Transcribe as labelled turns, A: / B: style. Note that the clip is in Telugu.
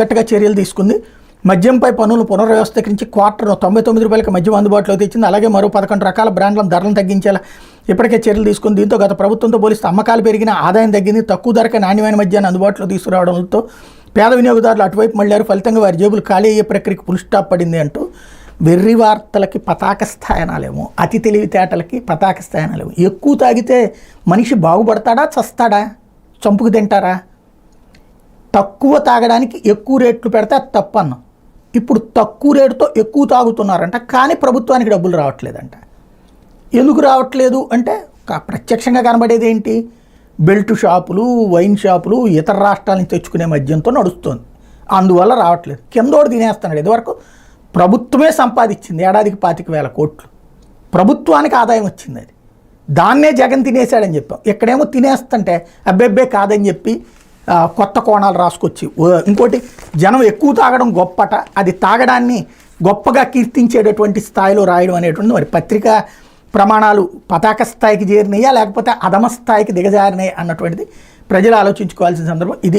A: గట్టిగా చర్యలు తీసుకుంది. మద్యంపై పన్నులు పునర్వ్యవస్థీకరించి క్వార్టర్ 99 రూపాయలకి మద్యం అందుబాటులోకి తెచ్చింది. అలాగే మరో 11 రకాల బ్రాండ్లను ధరలను తగ్గించేలా ఇప్పటికే చర్యలు తీసుకుంది. దీంతో గత ప్రభుత్వంతో పోలిస్తే అమ్మకాలు పెరిగిన, ఆదాయం తగ్గింది. తక్కువ ధరకే నాణ్యమైన మద్యాన్ని అందుబాటులో తీసుకురావడంతో పేద వినియోగదారులు అటువైపు మళ్ళారు. ఫలితంగా వారి జేబులు ఖాళీ అయ్యే ప్రక్రియకి ఫుల్ స్టాప్ పడింది అంటూ వెర్రి వార్తలకి పతాక స్థాయనాలేమో, అతి తెలివితేటలకి పతాక స్థాయనాలేమో. ఎక్కువ తాగితే మనిషి బాగుపడతాడా, చస్తాడా, చంపుకు తింటారా? తక్కువ తాగడానికి ఎక్కువ రేట్లు పెడితే అది తప్పన్నాం. ఇప్పుడు తక్కువ రేటుతో ఎక్కువ తాగుతున్నారంట, కానీ ప్రభుత్వానికి డబ్బులు రావట్లేదంట. ఎందుకు రావట్లేదు అంటే ప్రత్యక్షంగా కనబడేది ఏంటి? బెల్ట్ షాపులు, వైన్ షాపులు, ఇతర రాష్ట్రాల నుంచి తెచ్చుకునే మద్యంతో నడుస్తుంది. అందువల్ల రావట్లేదు. కిందోడు తినేస్తున్నాడు. ఇదివరకు ప్రభుత్వమే సంపాదించింది ఏడాదికి 25,000 కోట్లు. ప్రభుత్వానికి ఆదాయం వచ్చింది. అది దాన్నే జగన్ తినేశాడని చెప్పాం. ఇక్కడేమో తినేస్తుంటే అబ్బెబ్బే కాదని చెప్పి కొత్త కోణాలు రాసుకొచ్చి, ఇంకోటి జనం ఎక్కువ తాగడం గొప్పట, అది తాగడాన్ని గొప్పగా కీర్తించేటటువంటి స్థాయిలో రాయడం అనేటువంటి మరి పత్రికా ప్రమాణాలు పతాక స్థాయికి చేరినాయా లేకపోతే అధమ స్థాయికి దిగజారినాయి అన్నటువంటిది ప్రజలు ఆలోచించుకోవాల్సిన సందర్భం ఇది.